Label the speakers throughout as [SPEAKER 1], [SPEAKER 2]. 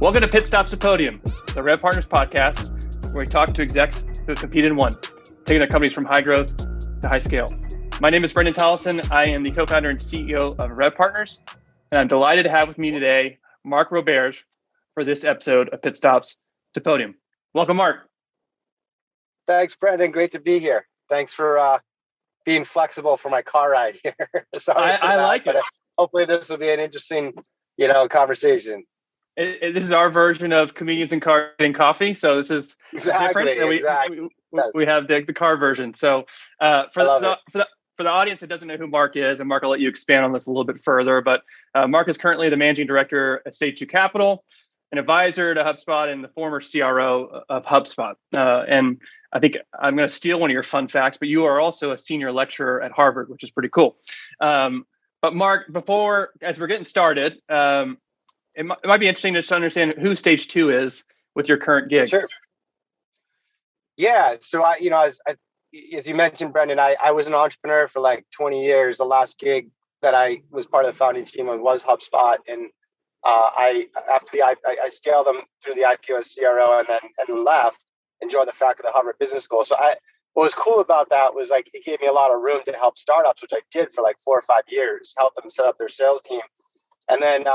[SPEAKER 1] Welcome to Pit Stops to Podium, the Rev Partners podcast, where we talk to execs who compete and won, taking their companies from high growth to high scale. My name is Brendan Tollison. I am the co-founder and CEO of Rev Partners, and I'm delighted to have with me today Mark Roberge for this episode of Pit Stops to Podium. Welcome, Mark.
[SPEAKER 2] Thanks, Brendan. Great to be here. Thanks for being flexible for my car ride here. Sorry,
[SPEAKER 1] I like it.
[SPEAKER 2] Hopefully, this will be an interesting, conversation.
[SPEAKER 1] This is our version of comedians and car and coffee. So this is
[SPEAKER 2] exactly.
[SPEAKER 1] We have the car version. So for the audience that doesn't know who Mark is, and Mark, I'll let you expand on this a little bit further. But Mark is currently the managing director at Stage 2 Capital, an advisor to HubSpot, and the former CRO of HubSpot. And I think I'm going to steal one of your fun facts, but you are also a senior lecturer at Harvard, which is pretty cool. But Mark, as we're getting started, it might be interesting just to understand who Stage 2 is with your current gig.
[SPEAKER 2] Sure. Yeah. So as you mentioned, Brendan, I was an entrepreneur for like 20 years. The last gig that I was part of the founding team of was HubSpot, and I scaled them through the IPO as CRO, and then left and joined the faculty of the Harvard Business School. So what was cool about that was like it gave me a lot of room to help startups, which I did for like 4 or 5 years, help them set up their sales team. And then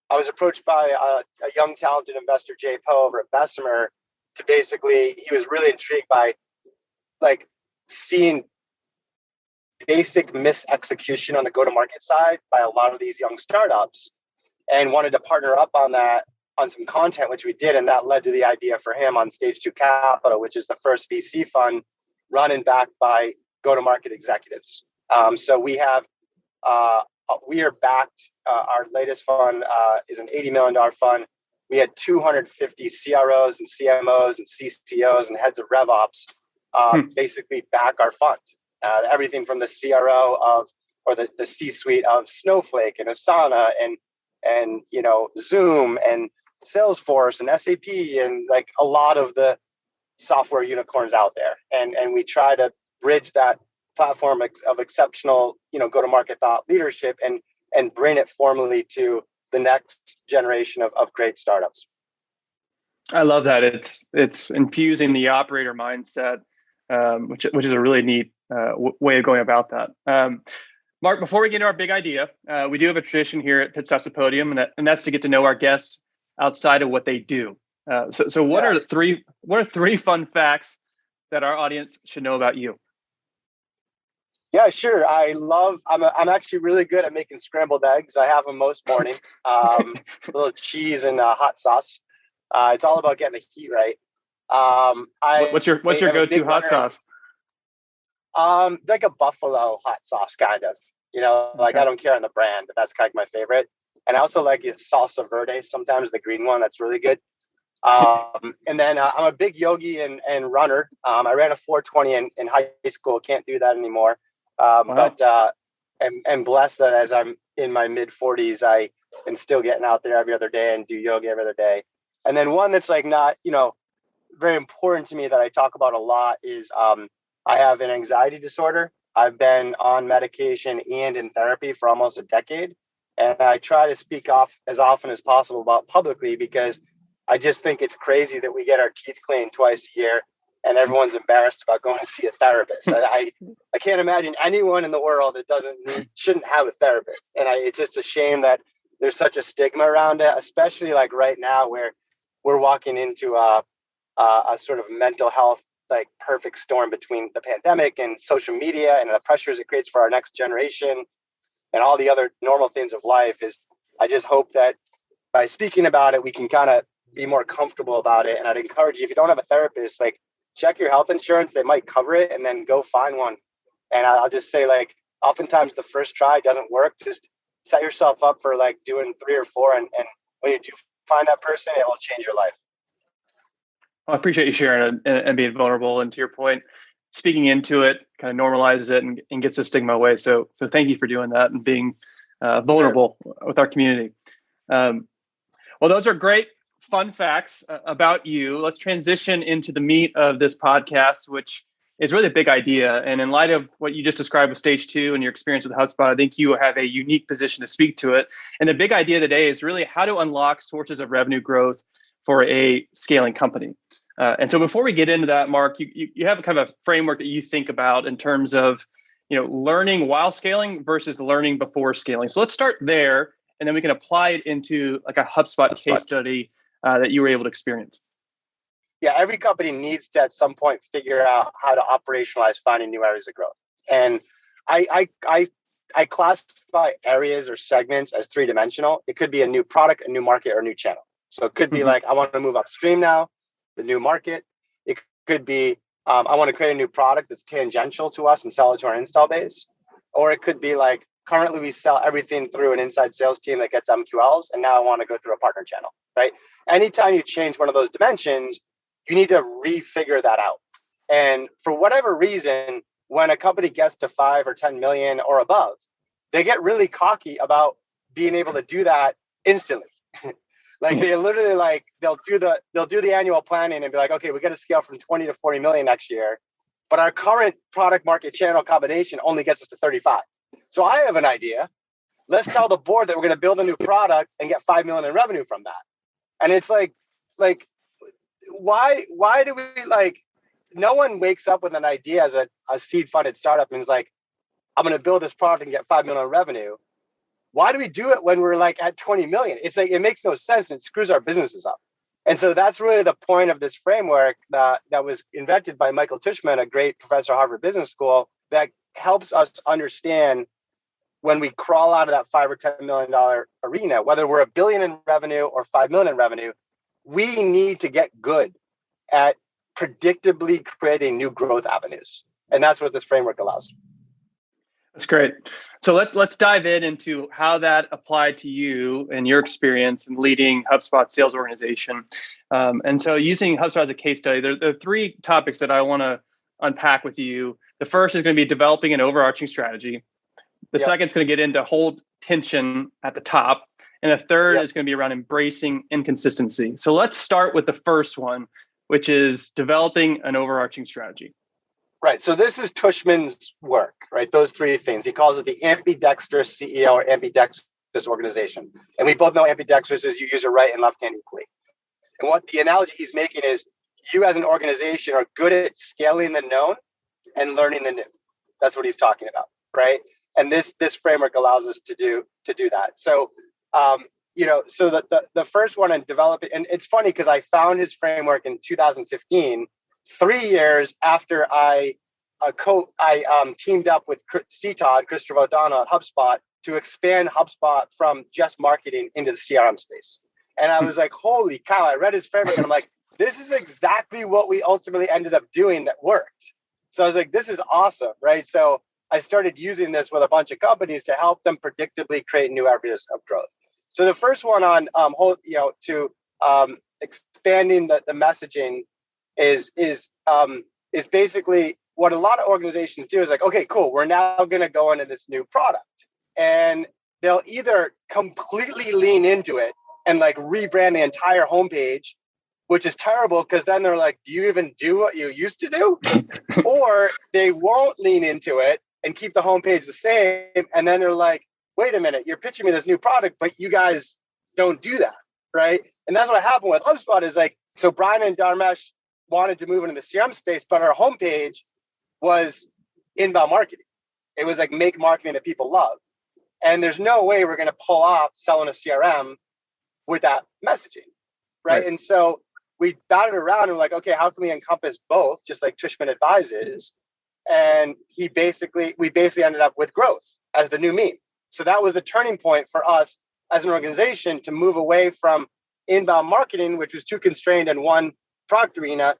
[SPEAKER 2] I was approached by a young, talented investor, Jay Poe, over at Bessemer, to basically, he was really intrigued by like seeing basic misexecution on the go-to-market side by a lot of these young startups, and wanted to partner up on that, on some content, which we did. And that led to the idea for him on Stage 2 Capital, which is the first VC fund run and backed by go-to-market executives. So we are backed. Our latest fund is an $80 million fund. We had 250 CROs and CMOs and CCOs and heads of RevOps basically back our fund. Everything from the CRO or the C-suite of Snowflake and Asana and Zoom and Salesforce and SAP and like a lot of the software unicorns out there. And we try to bridge that platform of exceptional, go-to-market thought leadership and bring it formally to the next generation of great startups.
[SPEAKER 1] I love that. It's infusing the operator mindset, which is a really neat way of going about that. Mark, before we get into our big idea, we do have a tradition here at Pit Stops to Podium, and that's to get to know our guests outside of what they do. So what are three fun facts that our audience should know about you?
[SPEAKER 2] Yeah, sure. I'm actually really good at making scrambled eggs. I have them most morning. A little cheese and hot sauce. It's all about getting the heat right.
[SPEAKER 1] What's your go-to hot sauce?
[SPEAKER 2] Like a buffalo hot sauce, kind of. Okay. I don't care on the brand, but that's kind of my favorite. And I also like salsa verde, sometimes the green one. That's really good. And then I'm a big yogi and runner. I ran a 420 in high school. Can't do that anymore.
[SPEAKER 1] Wow.
[SPEAKER 2] But I'm blessed that as I'm in my mid 40s, I am still getting out there every other day and do yoga every other day. And then one that's like not, very important to me that I talk about a lot is I have an anxiety disorder. I've been on medication and in therapy for almost a decade. And I try to speak off as often as possible about publicly, because I just think it's crazy that we get our teeth cleaned twice a year and everyone's embarrassed about going to see a therapist. I can't imagine anyone in the world that shouldn't have a therapist. And it's just a shame that there's such a stigma around it, especially like right now where we're walking into a sort of mental health, like perfect storm between the pandemic and social media and the pressures it creates for our next generation and all the other normal things of life. I just hope that by speaking about it, we can kind of be more comfortable about it. And I'd encourage you, if you don't have a therapist, like check your health insurance. They might cover it, and then go find one. And I'll just say, like, oftentimes the first try doesn't work. Just set yourself up for like doing 3 or 4. And when you do find that person, it will change your life.
[SPEAKER 1] Well, I appreciate you sharing it and being vulnerable. And to your point, speaking into it kind of normalizes it and gets the stigma away. So thank you for doing that and being vulnerable with our community. Well, those are great fun facts about you. Let's transition into the meat of this podcast, which is really a big idea. And in light of what you just described with stage 2 and your experience with HubSpot, I think you have a unique position to speak to it. And the big idea today is really how to unlock sources of revenue growth for a scaling company. And so before we get into that, Mark, you have a kind of a framework that you think about in terms of, learning while scaling versus learning before scaling. So let's start there, and then we can apply it into like a HubSpot case study that you were able to experience.
[SPEAKER 2] Yeah, every company needs to at some point figure out how to operationalize finding new areas of growth. And I classify areas or segments as 3-dimensional. It could be a new product, a new market, or a new channel. So it could be like, I want to move upstream now, the new market. It could be, I want to create a new product that's tangential to us and sell it to our install base. Or it could be like, currently we sell everything through an inside sales team that gets MQLs, and now I want to go through a partner channel, right? Anytime you change one of those dimensions, you need to refigure that out. And for whatever reason, when a company gets to 5 or 10 million or above, they get really cocky about being able to do that instantly. Like they literally they'll do the annual planning and be like, okay, we got to scale from 20 to 40 million next year, but our current product market channel combination only gets us to 35. So I have an idea. Let's tell the board that we're going to build a new product and get 5 million in revenue from that. And it's like why do we no one wakes up with an idea as a seed funded startup and is like, I'm going to build this product and get 5 million in revenue. Why do we do it when we're like at 20 million? It's like, it makes no sense. And it screws our businesses up. And so that's really the point of this framework that was invented by Michael Tushman, a great professor at Harvard Business School, that helps us understand when we crawl out of that $5 or $10 million arena, whether we're $1 billion in revenue or 5 million in revenue, we need to get good at predictably creating new growth avenues. And that's what this framework allows.
[SPEAKER 1] That's great. So let's dive into how that applied to you and your experience in leading HubSpot sales organization. And so using HubSpot as a case study, there are 3 topics that I want to unpack with you. The first is going to be developing an overarching strategy. The second is going to get into hold tension at the top. And the third is going to be around embracing inconsistency. So let's start with the first one, which is developing an overarching strategy.
[SPEAKER 2] Right. So this is Tushman's work, right? Those 3 things. He calls it the ambidextrous CEO or ambidextrous organization. And we both know ambidextrous is you use your right and left hand equally. And what the analogy he's making is you as an organization are good at scaling the known and learning the new. That's what he's talking about, right? And this framework allows us to do that. So, so the first one in developing, and it's funny because I found his framework in 2015, 3 years after I teamed up with Christopher O'Donnell at HubSpot to expand HubSpot from just marketing into the CRM space. And I was like, holy cow, I read his framework and I'm like, this is exactly what we ultimately ended up doing that worked. So I was like, this is awesome, right? So I started using this with a bunch of companies to help them predictably create new areas of growth. So the first one on expanding the messaging is basically what a lot of organizations do is like, okay, cool, we're now going to go into this new product, and they'll either completely lean into it and like rebrand the entire homepage, which is terrible because then they're like, do you even do what you used to do? Or they won't lean into it and keep the homepage the same, and then they're like, wait a minute, you're pitching me this new product, but you guys don't do that, right? And that's what happened with HubSpot is like, so Brian and Dharmesh wanted to move into the CRM space, but our homepage was inbound marketing. It was like make marketing that people love. And there's no way we're going to pull off selling a CRM with that messaging, right? And so we batted around and like, okay, how can we encompass both, just like Tushman advises? And we basically ended up with growth as the new meme. So that was the turning point for us as an organization to move away from inbound marketing, which was too constrained in one product arena,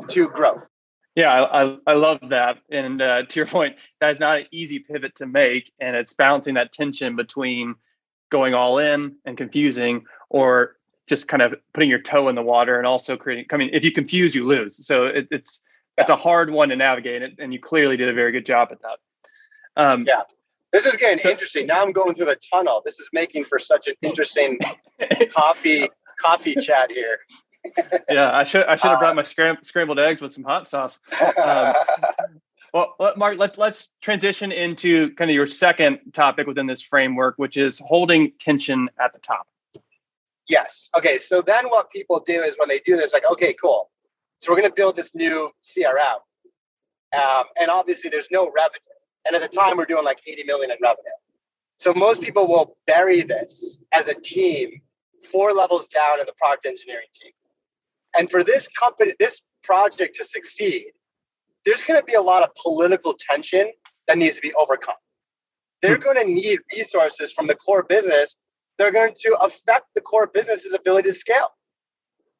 [SPEAKER 2] to growth.
[SPEAKER 1] Yeah, I love that. And to your point, that's not an easy pivot to make. And it's balancing that tension between going all in and confusing, or just kind of putting your toe in the water and also creating, if you confuse, you lose. So it's a hard one to navigate, and you clearly did a very good job at that.
[SPEAKER 2] This is getting interesting. Now I'm going through the tunnel. This is making for such an interesting coffee chat here.
[SPEAKER 1] Yeah, I should have brought my scrambled eggs with some hot sauce. Well, Mark, let's transition into kind of your second topic within this framework, which is holding tension at the top.
[SPEAKER 2] Yes. Okay. So then what people do is when they do this, like, okay, cool. So we're going to build this new CRM. And obviously there's no revenue. And at the time we're doing like 80 million in revenue. So most people will bury this as a team 4 levels down in the product engineering team. And for this company, this project to succeed, there's going to be a lot of political tension that needs to be overcome. They're going to need resources from the core business. They're going to affect the core business's ability to scale.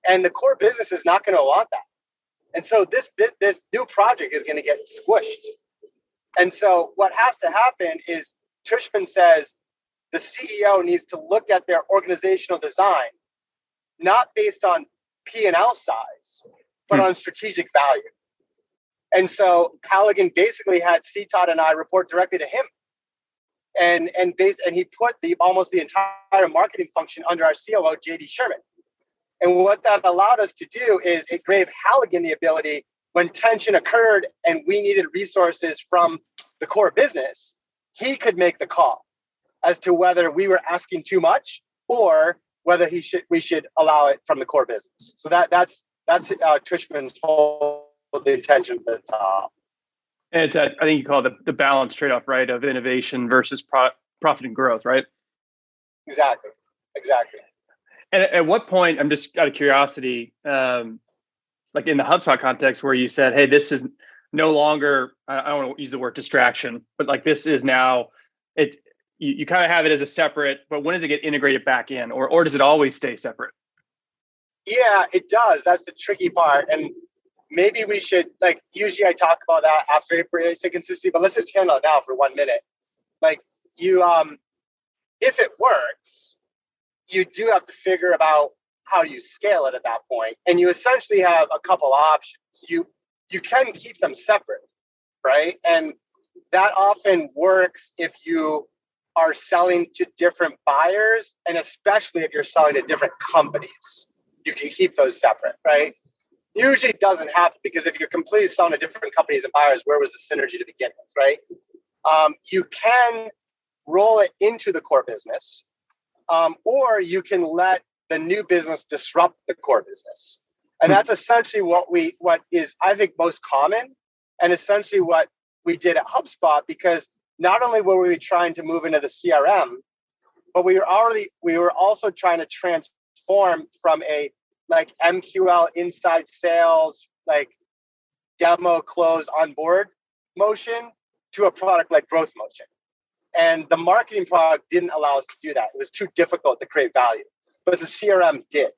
[SPEAKER 2] And the core business is not going to want that. And so this new project is going to get squished. And so what has to happen is Tushman says the CEO needs to look at their organizational design, not based on P&L size, but on strategic value. And so Halligan basically had CTOT and I report directly to him. And he put almost the entire marketing function under our COO, JD Sherman. And what that allowed us to do is it gave Halligan the ability, when tension occurred and we needed resources from the core business, he could make the call as to whether we were asking too much or whether we should allow it from the core business. So that's Tushman's whole intention at the top.
[SPEAKER 1] And it's I think you call it the balance trade-off, right, of innovation versus profit and growth, right?
[SPEAKER 2] Exactly.
[SPEAKER 1] And at what point, I'm just out of curiosity, like in the HubSpot context where you said, hey, this is no longer, I don't want to use the word distraction, but like this is now, you kind of have it as a separate, but when does it get integrated back in? Or does it always stay separate?
[SPEAKER 2] Yeah, it does. That's the tricky part. And maybe we should, like, usually I talk about that after Inconsistency, but let's just handle it now for 1 minute. Like you, if it works, you do have to figure about how you scale it at that point. And you essentially have a couple options. You can keep them separate, right? And that often works if you are selling to different buyers, and especially if you're selling to different companies, you can keep those separate, right? Usually it doesn't happen because if you're completely selling to different companies and buyers, where was the synergy to begin with, right? You can roll it into the core business, or you can let the new business disrupt the core business. And that's essentially what is, I think, most common, and essentially what we did at HubSpot, because not only were we trying to move into the CRM, but we were also trying to transform from a like MQL inside sales, like demo close on board motion to a product like growth motion. And the marketing product didn't allow us to do that. It was too difficult to create value, but the CRM did.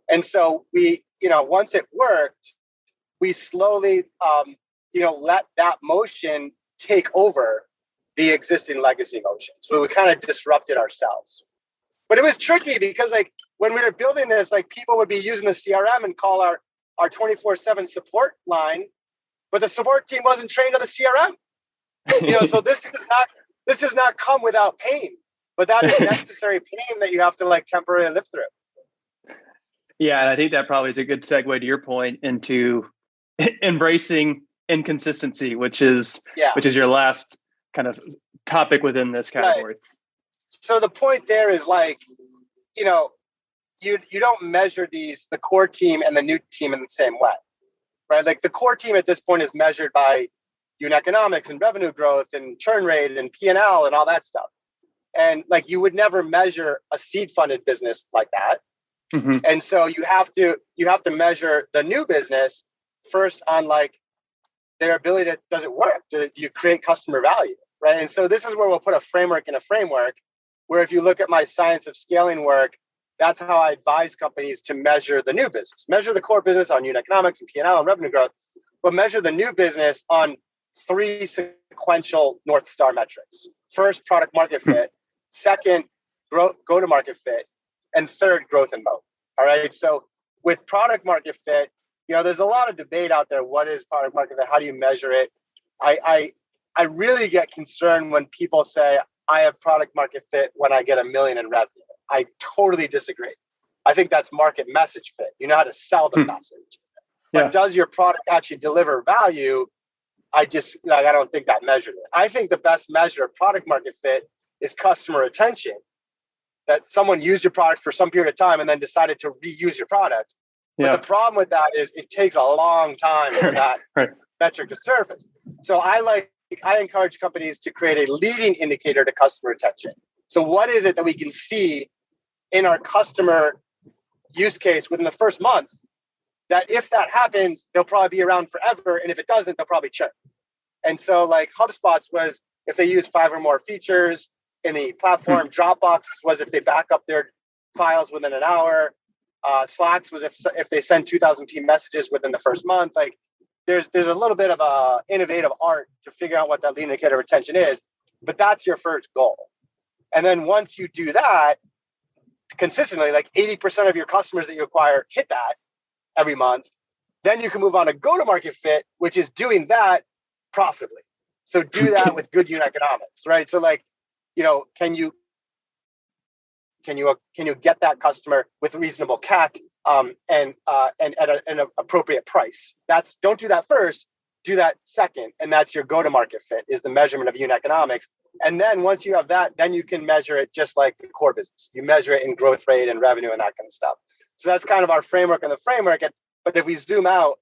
[SPEAKER 2] And so we, once it worked, we slowly, let that motion take over the existing legacy motion. So we kind of disrupted ourselves. But it was tricky because like when we were building this, like people would be using the CRM and call our 24/7 support line, but the support team wasn't trained on the CRM. So this does not come without pain, but that is necessary pain that you have to like temporarily live through.
[SPEAKER 1] Yeah, and I think that probably is a good segue to your point into embracing inconsistency, which is your last kind of topic within this category. Right.
[SPEAKER 2] So the point there is like, you don't measure the core team and the new team in the same way, right? Like the core team at this point is measured by unit economics and revenue growth and churn rate and P&L and all that stuff. And like you would never measure a seed funded business like that. Mm-hmm. And so you have to measure the new business first on like their ability to, does it work? Do you create customer value, right? And so this is where we'll put a framework in a framework where if you look at my science of scaling work, that's how I advise companies to measure the new business. Measure the core business on unit economics and P&L and revenue growth, but measure the new business on 3 sequential North Star metrics. First, product market fit. Second, go-to-market fit. And third, growth and moat. All right. So with product market fit, there's a lot of debate out there. What is product market fit? How do you measure it? I really get concerned when people say, I have product market fit when I get $1 million in revenue. I totally disagree. I think that's market message fit. You know how to sell the message. But does your product actually deliver value? I don't think that measured it. I think the best measure of product market fit is customer retention. That someone used your product for some period of time and then decided to reuse your product. But the problem with that is it takes a long time for that metric to surface. So I encourage companies to create a leading indicator to customer retention. So what is it that we can see in our customer use case within the first month that if that happens, they'll probably be around forever. And if it doesn't, they'll probably churn. And so like HubSpot's was if they use 5 or more features in the platform. Dropbox was if they back up their files within an hour. Slack's was if they send 2,000 team messages within the first month. Like there's a little bit of a innovative art to figure out what that lead indicator retention is, but that's your first goal. And then once you do that consistently, like 80% of your customers that you acquire hit that every month, then you can move on to go-to-market fit, which is doing that profitably. So do that with good unit economics, right? So like, can you get that customer with reasonable CAC and at an appropriate price? Don't do that first, do that second, and that's your go-to-market fit is the measurement of unit economics. And then once you have that, then you can measure it just like the core business. You measure it in growth rate and revenue and that kind of stuff. So that's kind of our framework and the framework. But if we zoom out,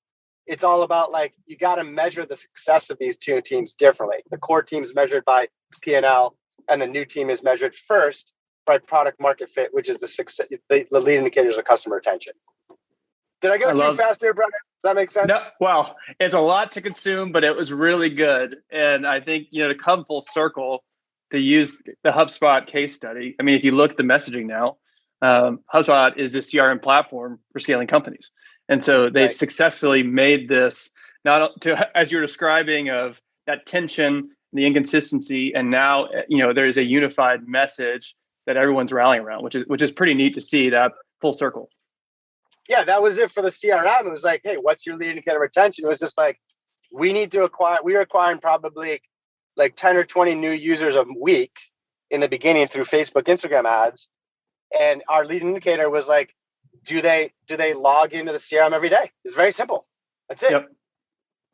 [SPEAKER 2] it's all about like, you got to measure the success of these two teams differently. The core team is measured by P&L and the new team is measured first by product market fit, which is the lead indicators of customer retention. Did I go too fast there, Brennan? Does that make sense?
[SPEAKER 1] No, well, it's a lot to consume, but it was really good. And I think, to come full circle, to use the HubSpot case study. I mean, if you look at the messaging now, HubSpot is the CRM platform for scaling companies. And so they've successfully made this, not to, as you're describing, of that tension, the inconsistency, and now, there's a unified message that everyone's rallying around, which is pretty neat to see that full circle.
[SPEAKER 2] Yeah, that was it for the CRM. It was like, hey, what's your lead indicator retention? It was just like, we're acquiring probably like 10 or 20 new users a week in the beginning through Facebook, Instagram ads. And our lead indicator was like, do they log into the CRM every day? It's very simple. That's it. Yep.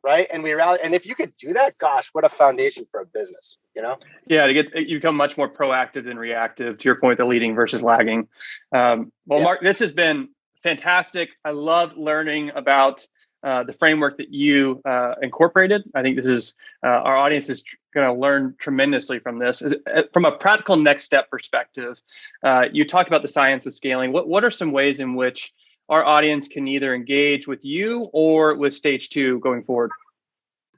[SPEAKER 2] Right. And we rally. And if you could do that, gosh, what a foundation for a business, Yeah,
[SPEAKER 1] you become much more proactive than reactive, to your point, the leading versus lagging. Mark, this has been fantastic. I loved learning about the framework that you incorporated. I think this is our audience is going to learn tremendously from this. From a practical next step perspective, you talked about the science of scaling. What are some ways in which our audience can either engage with you or with Stage 2 going forward?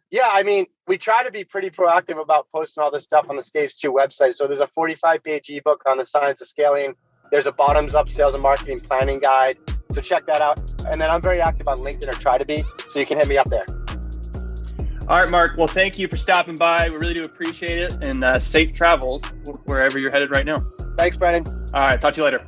[SPEAKER 2] Yeah, I mean, we try to be pretty proactive about posting all this stuff on the Stage 2 website. So there's a 45-page ebook on the science of scaling. There's a bottoms-up sales and marketing planning guide. So check that out. And then I'm very active on LinkedIn, or try to be, so you can hit me up there.
[SPEAKER 1] All right, Mark. Well, thank you for stopping by. We really do appreciate it. And safe travels wherever you're headed right now.
[SPEAKER 2] Thanks, Brennan.
[SPEAKER 1] All right. Talk to you later.